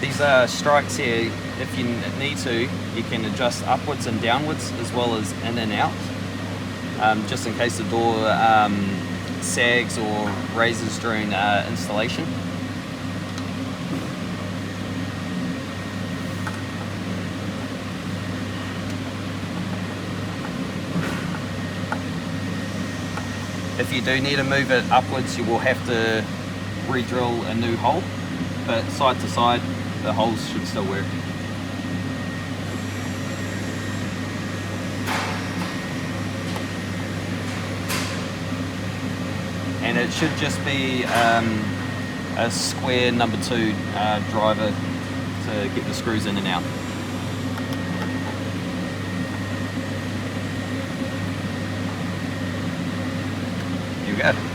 These strikes here, if you need to, you can adjust upwards and downwards as well as in and out, just in case the door sags or raises during installation. If you do need to move it upwards, you will have to re-drill a new hole, but side to side, the holes should still work. And it should just be a square number 2 driver to get the screws in and out. Here we go.